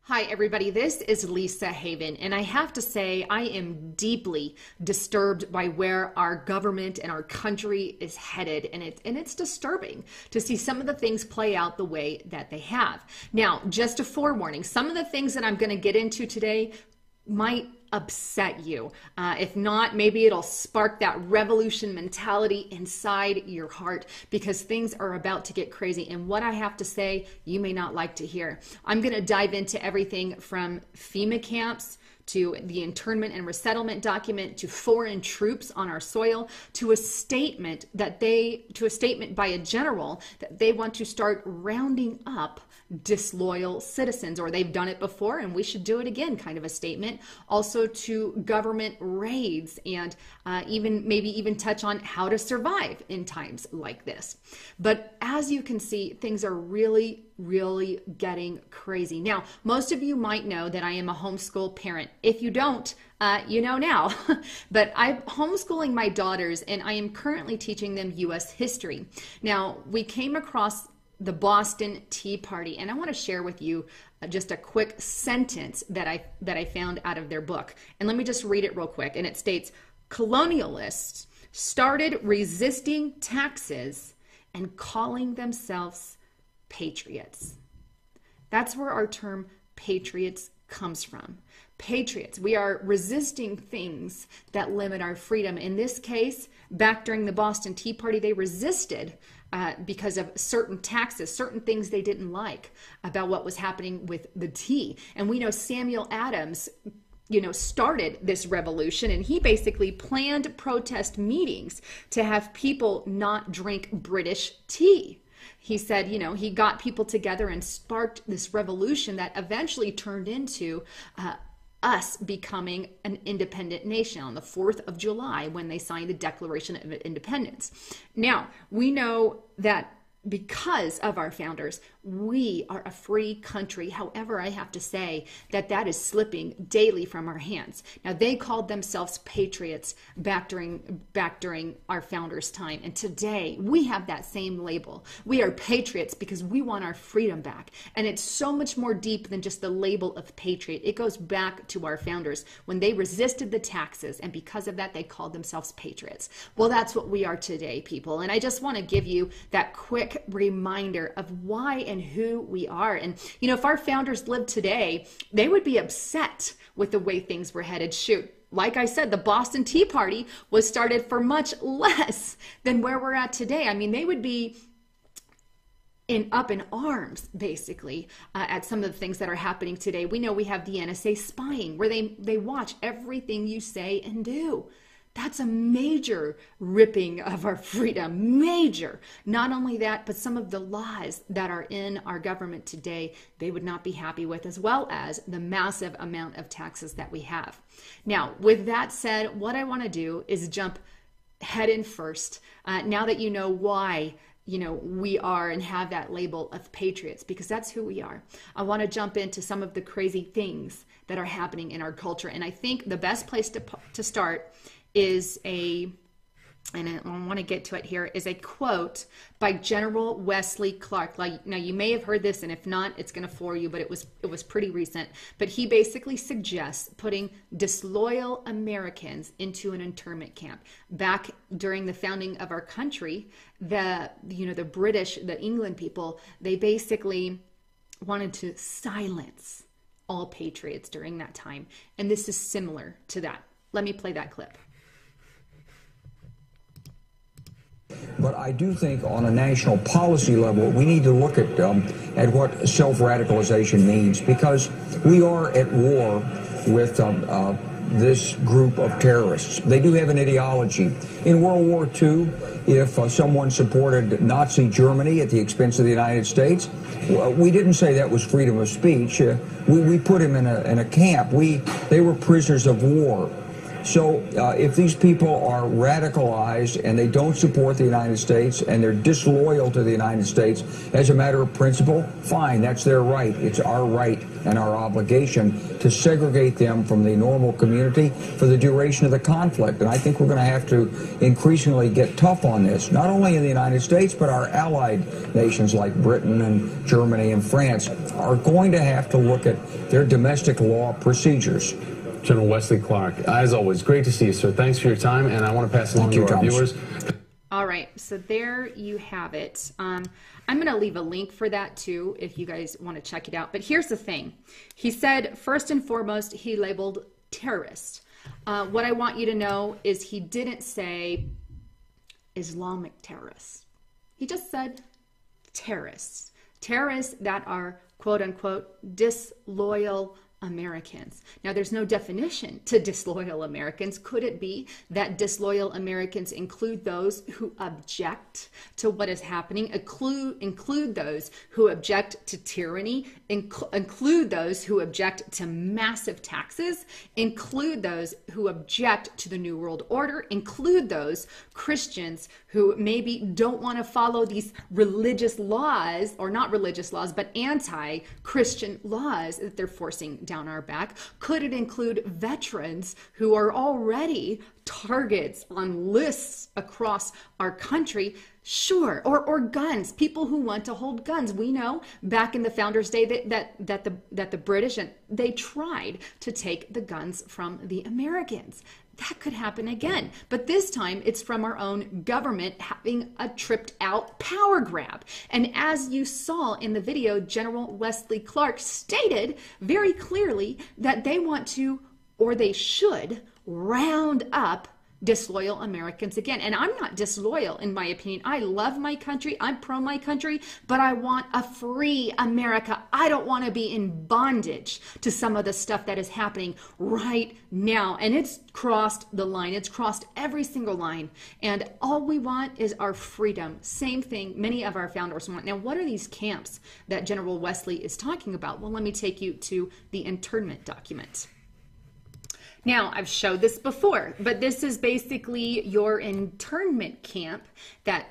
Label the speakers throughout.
Speaker 1: Hi, everybody. This is Lisa Haven, and I have to say I am deeply disturbed by where our government and our country is headed, and it's disturbing to see some of the things play out the way that they have. Now, just a forewarning, some of the things that I'm going to get into today might upset you. If not, maybe it'll spark that revolution mentality inside your heart, because things are about to get crazy. And what I have to say, you may not like to hear. I'm going to dive into everything from FEMA camps to the internment and resettlement document, to foreign troops on our soil, to a statement by a general that they want to start rounding up disloyal citizens, or they've done it before and we should do it again, kind of a statement. Also to government raids, and maybe even touch on how to survive in times like this. But as you can see, things are really getting crazy. Now, most of you might know that I am a homeschool parent. If you don't, you know now. But I'm homeschooling my daughters, and I am currently teaching them U.S. history. Now, we came across the Boston Tea Party, and I want to share with you just a quick sentence that I found out of their book. And let me just read it real quick. And it states, "Colonialists started resisting taxes and calling themselves patriots." That's where our term patriots comes from. Patriots. We are resisting things that limit our freedom. In this case, back during the Boston Tea Party, they resisted because of certain taxes, certain things they didn't like about what was happening with the tea. And we know Samuel Adams, started this revolution, and he basically planned protest meetings to have people not drink British tea. He said, he got people together and sparked this revolution that eventually turned into us becoming an independent nation on the 4th of July when they signed the Declaration of Independence. Now, we know that because of our founders, we are a free country. However, I have to say that is slipping daily from our hands. Now, they called themselves patriots back during our founders' time. And today we have that same label. We are patriots because we want our freedom back. And it's so much more deep than just the label of patriot. It goes back to our founders when they resisted the taxes. And because of that, they called themselves patriots. Well, that's what we are today, people. And I just want to give you that quick reminder of why and who we are. And if our founders lived today, they would be upset with the way things were headed. Shoot, like I said, the Boston Tea Party was started for much less than where we're at today. I mean, they would be up in arms, basically, at some of the things that are happening today. We know we have the NSA spying, where they watch everything you say and do. That's a major ripping of our freedom, major. Not only that, but some of the laws that are in our government today, they would not be happy with, as well as the massive amount of taxes that we have. Now, with that said, what I want to do is jump head in first. Now that you know why we are and have that label of patriots, because that's who we are. I want to jump into some of the crazy things that are happening in our culture. And I think the best place to start is and I want to get to it here, is a quote by General Wesley Clark. Now, you may have heard this, and if not, it's going to floor you, but it was pretty recent. But he basically suggests putting disloyal Americans into an internment camp. Back during the founding of our country, the British, the England people, they basically wanted to silence all patriots during that time. And this is similar to that. Let me play that clip.
Speaker 2: But I do think on a national policy level, we need to look at what self-radicalization means, because we are at war with this group of terrorists. They do have an ideology. In World War II, if someone supported Nazi Germany at the expense of the United States, we didn't say that was freedom of speech. We put him in a camp. They were prisoners of war. So if these people are radicalized and they don't support the United States and they're disloyal to the United States as a matter of principle, fine, that's their right. It's our right and our obligation to segregate them from the normal community for the duration of the conflict. And I think we're going to have to increasingly get tough on this, not only in the United States, but our allied nations like Britain and Germany and France are going to have to look at their domestic law procedures.
Speaker 3: General Wesley Clark, as always, great to see you, sir. Thanks for your time, and I want to pass it along to our viewers.
Speaker 1: All right, so there you have it. I'm going to leave a link for that too if you guys want to check it out. But here's the thing. He said, first and foremost, he labeled terrorist. What I want you to know is he didn't say Islamic terrorists. He just said terrorists. Terrorists that are, quote unquote, disloyal Americans. Now, there's no definition to disloyal Americans. Could it be that disloyal Americans include those who object to what is happening, include those who object to tyranny, include those who object to massive taxes, include those who object to the New World Order, include those Christians who maybe don't want to follow these religious laws, or not religious laws, but anti-Christian laws that they're forcing down our back? Could it include veterans who are already targets on lists across our country? Sure. Or guns, people who want to hold guns. We know back in the Founders' Day that the British, and they tried to take the guns from the Americans. That could happen again. But this time it's from our own government having a tripped out power grab. And as you saw in the video, General Wesley Clark stated very clearly that they want to, or they should, round up disloyal Americans again. And I'm not disloyal, in my opinion. I love my country. I'm pro my country, but I want a free America. I don't want to be in bondage to some of the stuff that is happening right now. And it's crossed the line. It's crossed every single line. And all we want is our freedom. Same thing many of our founders want. Now, what are these camps that General Wesley is talking about? Well, let me take you to the internment document. Now, I've showed this before, but this is basically your internment camp that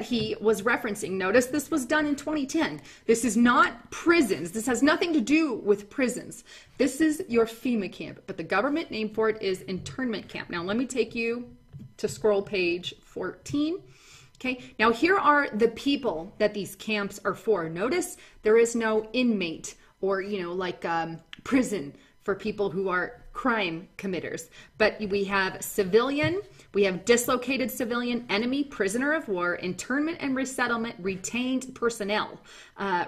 Speaker 1: he was referencing. Notice this was done in 2010. This is not prisons. This has nothing to do with prisons. This is your FEMA camp, but the government name for it is internment camp. Now, let me take you to scroll page 14. Okay, now here are the people that these camps are for. Notice there is no inmate or, like prison for people who are crime committers. But we have civilian, we have dislocated civilian, enemy, prisoner of war, internment and resettlement, retained personnel.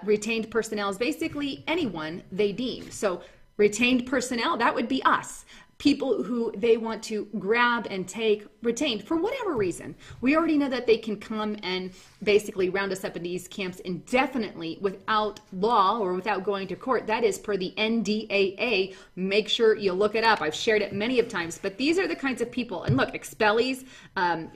Speaker 1: Retained personnel is basically anyone they deem. So retained personnel, that would be us. People who they want to grab and take retained for whatever reason. We already know that they can come and basically round us up in these camps indefinitely without law or without going to court. That is per the NDAA. Make sure you look it up. I've shared it many of times, but these are the kinds of people. And look, expellees,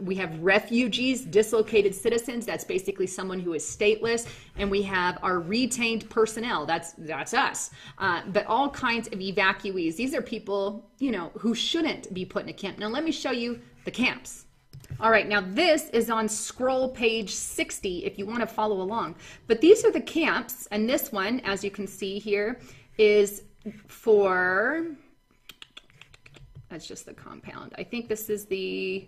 Speaker 1: we have refugees, dislocated citizens. That's basically someone who is stateless. And we have our retained personnel. That's us. But all kinds of evacuees. These are people, who shouldn't be put in a camp. Now, let me show you the camps. All right, now this is on scroll page 60 if you want to follow along. But these are the camps, and this one, as you can see here, is for, that's just the compound. I think this is the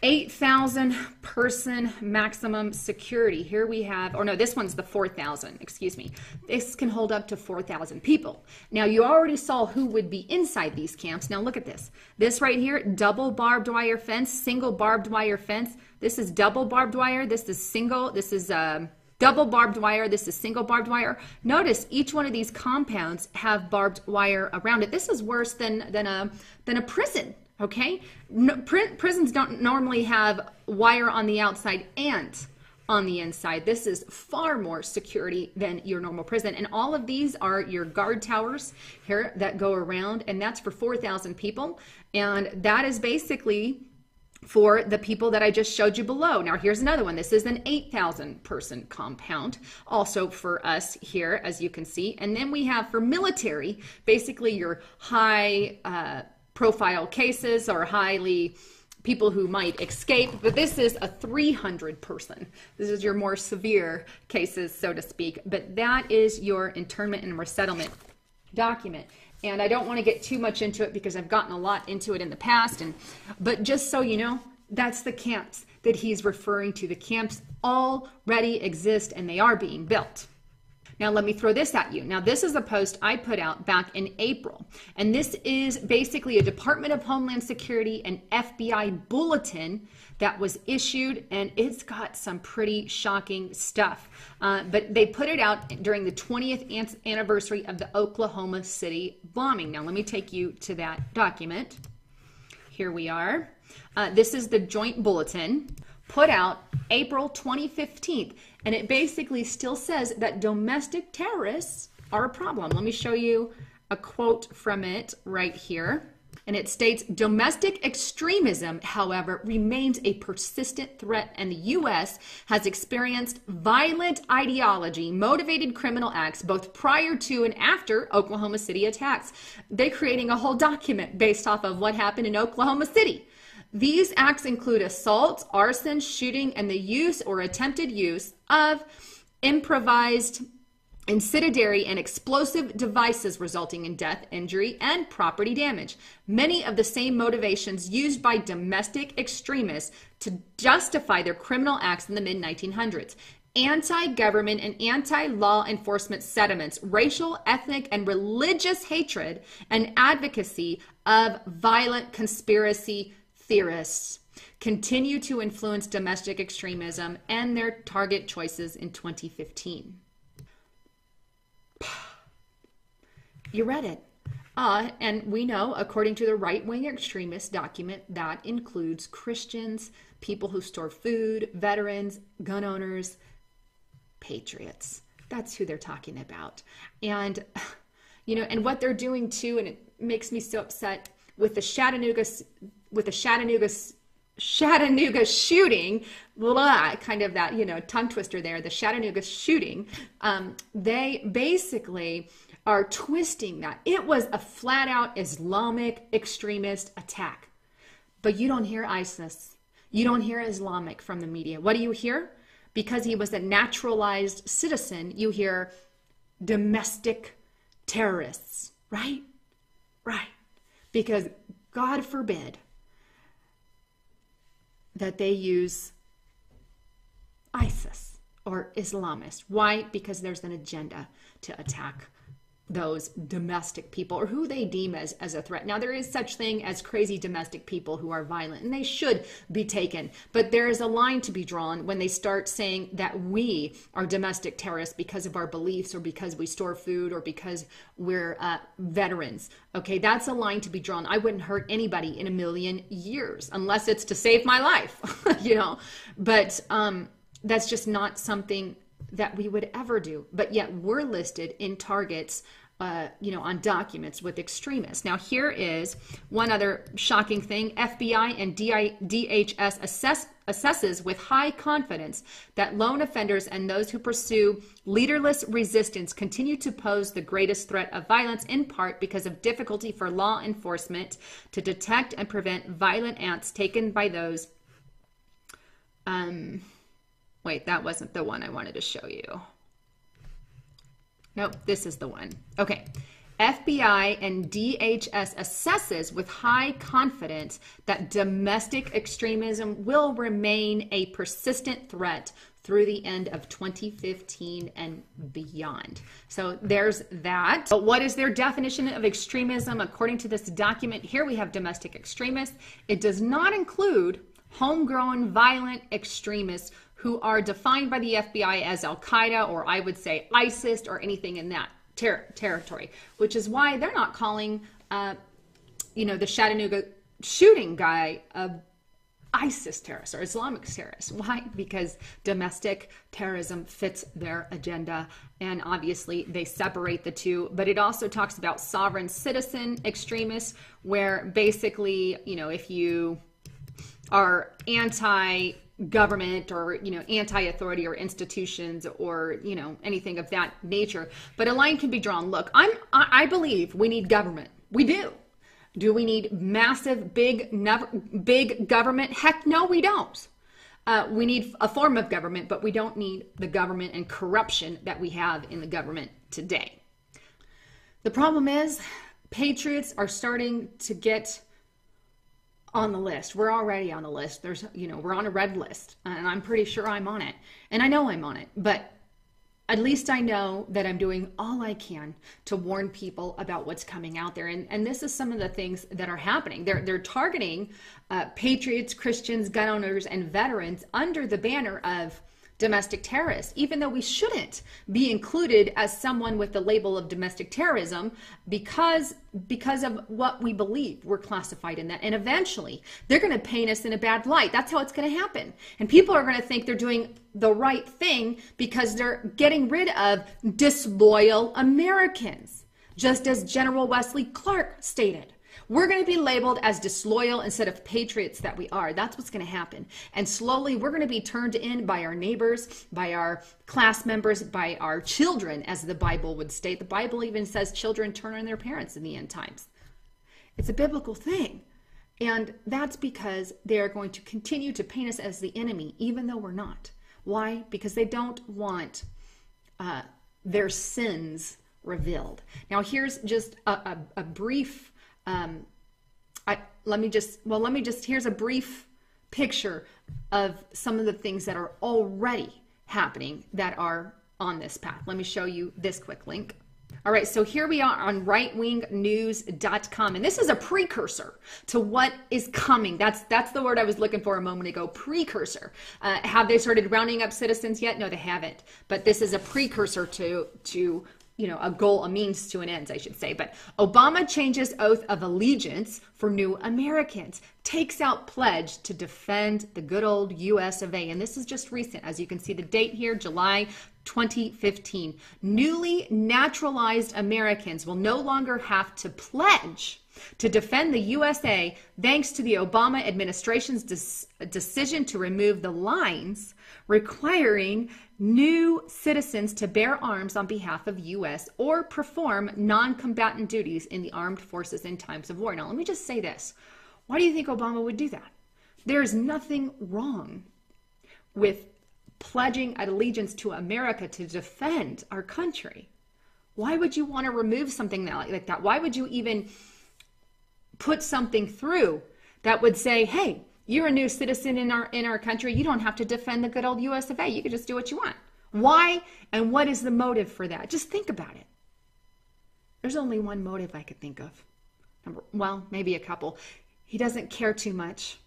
Speaker 1: 8,000 person maximum security. Here we have, or no, this one's the 4,000, excuse me. This can hold up to 4,000 people. Now, you already saw who would be inside these camps. Now, look at this. This right here, double barbed wire fence, single barbed wire fence. This is double barbed wire. This is single. This is double barbed wire. This is single barbed wire. Notice each one of these compounds have barbed wire around it. This is worse than a prison. Okay, prisons don't normally have wire on the outside and on the inside. This is far more security than your normal prison. And all of these are your guard towers here that go around, and that's for 4,000 people. And that is basically for the people that I just showed you below. Now, here's another one. This is an 8,000 person compound, also for us here, as you can see. And then we have for military, basically your high profile cases or highly people who might escape, but this is a 300 person. This is your more severe cases, so to speak, but that is your internment and resettlement document. And I don't want to get too much into it because I've gotten a lot into it in the past, but just so you know, that's the camps that he's referring to. The camps already exist and they are being built. Now, let me throw this at you. Now, this is a post I put out back in April, and this is basically a Department of Homeland Security and FBI bulletin that was issued, and it's got some pretty shocking stuff. But they put it out during the 20th anniversary of the Oklahoma City bombing. Now, let me take you to that document. Here we are. This is the joint bulletin put out April 2015, and it basically still says that domestic terrorists are a problem. Let me show you a quote from it right here. And it states, domestic extremism, however, remains a persistent threat, and the U.S. has experienced violent ideology, motivated criminal acts, both prior to and after Oklahoma City attacks. They're creating a whole document based off of what happened in Oklahoma City. These acts include assault, arson, shooting, and the use or attempted use of improvised, incendiary, and explosive devices resulting in death, injury, and property damage. Many of the same motivations used by domestic extremists to justify their criminal acts in the mid-1900s. Anti-government and anti-law enforcement sentiments, racial, ethnic, and religious hatred, and advocacy of violent conspiracy theorists continue to influence domestic extremism and their target choices in 2015. You read it. And we know, according to the right-wing extremist document, that includes Christians, people who store food, veterans, gun owners, patriots. That's who they're talking about. And, and what they're doing too, and it makes me so upset, with the Chattanooga shooting, kind of that, tongue twister there, the Chattanooga shooting, they basically are twisting that. It was a flat out Islamic extremist attack. But you don't hear ISIS. You don't hear Islamic from the media. What do you hear? Because he was a naturalized citizen, you hear domestic terrorists, right? Right. Because God forbid that they use ISIS or Islamists. Why? Because there's an agenda to attack those domestic people, or who they deem as a threat. Now, there is such thing as crazy domestic people who are violent, and they should be taken. But there is a line to be drawn when they start saying that we are domestic terrorists because of our beliefs, or because we store food, or because we're veterans. Okay, that's a line to be drawn. I wouldn't hurt anybody in a million years unless it's to save my life, But that's just not something that we would ever do, but yet we're listed in targets, on documents with extremists. Now, here is one other shocking thing. FBI and DHS assesses with high confidence that lone offenders and those who pursue leaderless resistance continue to pose the greatest threat of violence, in part because of difficulty for law enforcement to detect and prevent violent acts taken by those wait, that wasn't the one I wanted to show you. Nope, this is the one. Okay. FBI and DHS assesses with high confidence that domestic extremism will remain a persistent threat through the end of 2015 and beyond. So there's that. But what is their definition of extremism? According to this document, here we have domestic extremists. It does not include homegrown violent extremists who are defined by the FBI as Al-Qaeda, or I would say ISIS, or anything in that territory, which is why they're not calling, the Chattanooga shooting guy a ISIS terrorist or Islamic terrorist. Why? Because domestic terrorism fits their agenda, and obviously they separate the two. But it also talks about sovereign citizen extremists, where basically, if you are anti-government or, anti-authority or institutions or, anything of that nature. But a line can be drawn. Look, I believe we need government. We do. Do we need massive, big government? Heck no, we don't. We need a form of government, but we don't need the government and corruption that we have in the government today. The problem is, patriots are starting to get on the list. We're already on the list. We're on a red list, and I'm pretty sure I'm on it. And I know I'm on it, but at least I know that I'm doing all I can to warn people about what's coming out there. And this is some of the things that are happening. They're targeting patriots, Christians, gun owners, and veterans under the banner of domestic terrorists, even though we shouldn't be included as someone with the label of domestic terrorism because of what we believe we're classified in that. And eventually they're going to paint us in a bad light. That's how it's going to happen. And people are going to think they're doing the right thing because they're getting rid of disloyal Americans, just as General Wesley Clark stated. We're going to be labeled as disloyal instead of patriots that we are. That's what's going to happen. And slowly we're going to be turned in by our neighbors, by our class members, by our children, as the Bible would state. The Bible even says children turn on their parents in the end times. It's a biblical thing. And that's because they're going to continue to paint us as the enemy, even though we're not. Why? Because they don't want their sins revealed. Now, here's just a brief here's a brief picture of some of the things that are already happening that are on this path. Let me show you this quick link. All right, so here we are on rightwingnews.com, and this is a precursor to what is coming. That's the word I was looking for a moment ago, precursor. Have they started rounding up citizens yet? No, they haven't. But this is a precursor to a goal, a means to an end, I should say. But Obama changes oath of allegiance for new Americans, takes out pledge to defend the good old US of A. And this is just recent. As you can see the date here, July 2015. Newly naturalized Americans will no longer have to pledge to defend the USA thanks to the Obama administration's decision to remove the lines requiring new citizens to bear arms on behalf of U.S. or perform non-combatant duties in the armed forces in times of war. Now, let me just say this. Why do you think Obama would do that? There is nothing wrong with pledging allegiance to America to defend our country. Why would you want to remove something like that? Why would you even put something through that would say, hey, you're a new citizen in our country. You don't have to defend the good old US of A. You can just do what you want. Why? And what is the motive for that? Just think about it. There's only one motive I could think of. Maybe a couple. He doesn't care too much.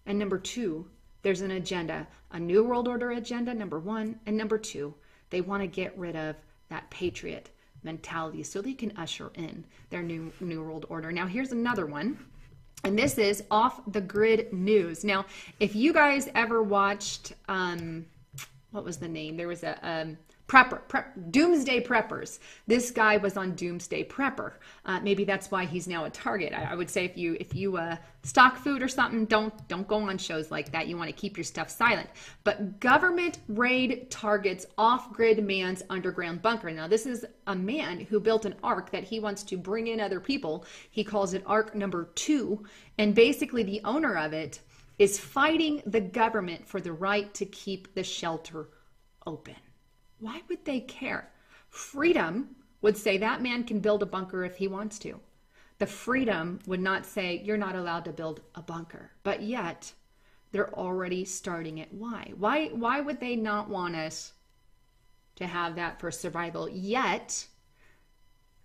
Speaker 1: And number two, there's an agenda, a New World Order agenda, number one. And number two, they want to get rid of that patriot mentality so they can usher in their new World Order. Now, here's another one. And this is Off the Grid News. Now, if you guys ever watched, what was the name? There was a Doomsday Preppers. This guy was on Doomsday Prepper. Maybe that's why he's now a target. I would say if you stock food or something, don't go on shows like that. You want to keep your stuff silent. But government raid targets off-grid man's underground bunker. Now, this is a man who built an ark that he wants to bring in other people. He calls it Ark number 2. And basically the owner of it is fighting the government for the right to keep the shelter open. Why would they care? Freedom would say that man can build a bunker if he wants to. The freedom would not say you're not allowed to build a bunker. But yet, they're already starting it. Why? Why would they not want us to have that for survival? Yet,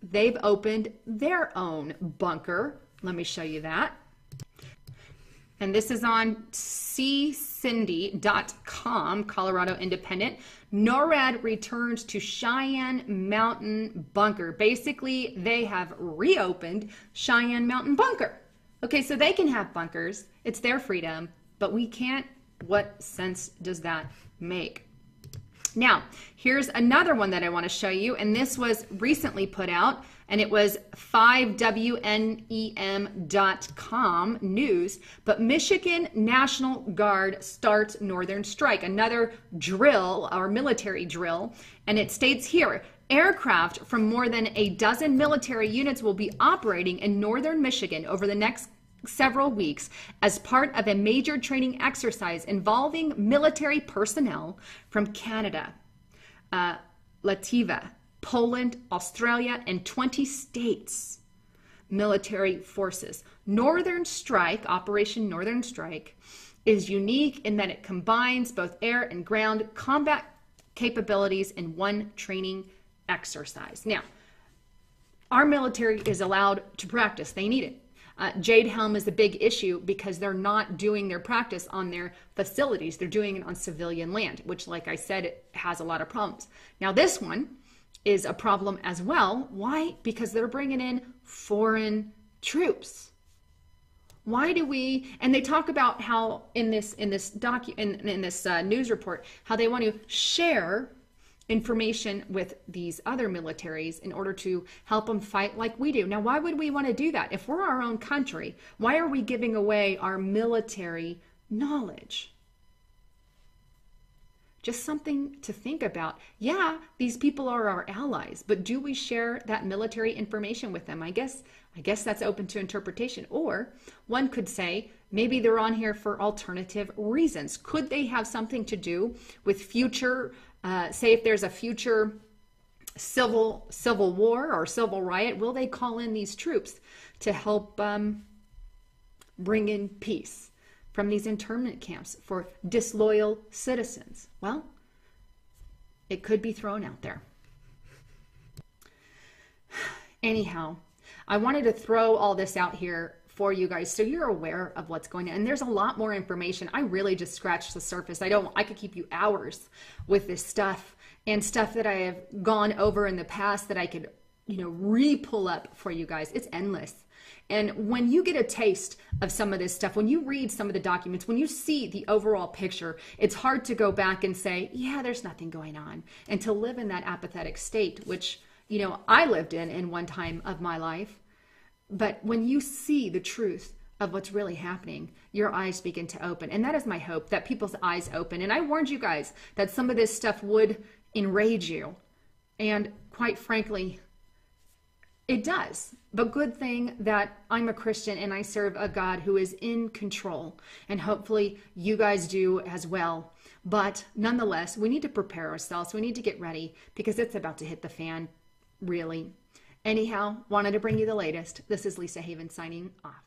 Speaker 1: they've opened their own bunker. Let me show you that. And this is on ccindy.com, Colorado Independent. NORAD returns to Cheyenne Mountain Bunker. Basically, they have reopened Cheyenne Mountain Bunker. Okay, so they can have bunkers. It's their freedom, but we can't. What sense does that make? Now, here's another one that I want to show you, and this was recently put out, and it was 5WNEM.com news, but Michigan National Guard starts Northern Strike, another drill, or military drill, and it states here, Aircraft from more than a dozen military units will be operating in northern Michigan over the next several weeks as part of a major training exercise involving military personnel from Canada, Latvia, Poland, Australia, and 20 states. Military forces. Operation Northern Strike, is unique in that it combines both air and ground combat capabilities in one training exercise. Now, our military is allowed to practice. They need it. Jade Helm is a big issue because they're not doing their practice on their facilities. They're doing it on civilian land, which, like I said, it has a lot of problems. Now, this one is a problem as well. Why? Because they're bringing in foreign troops. Why do we? And they talk about how in this news report, how they want to share information with these other militaries in order to help them fight like we do. Now, why would we want to do that? If we're our own country, why are we giving away our military knowledge? Just something to think about. Yeah, these people are our allies, but do we share that military information with them? I guess that's open to interpretation. Or one could say maybe they're on here for alternative reasons. Could they have something to do with future, say if there's a future civil war or civil riot, will they call in these troops to help bring in peace from these internment camps for disloyal citizens? Well, it could be thrown out there. Anyhow, I wanted to throw all this out here for you guys so you're aware of what's going on. And there's a lot more information. I really just scratched the surface. I could keep you hours with this stuff and stuff that I have gone over in the past that I could, re-pull up for you guys. It's endless. And when you get a taste of some of this stuff, when you read some of the documents, when you see the overall picture, it's hard to go back and say, yeah, there's nothing going on, and to live in that apathetic state, which, I lived in one time of my life. But when you see the truth of what's really happening, your eyes begin to open. And that is my hope, that people's eyes open. And I warned you guys that some of this stuff would enrage you. And quite frankly, it does. But good thing that I'm a Christian and I serve a God who is in control. And hopefully you guys do as well. But nonetheless, we need to prepare ourselves. We need to get ready because it's about to hit the fan, really. Anyhow, wanted to bring you the latest. This is Lisa Haven signing off.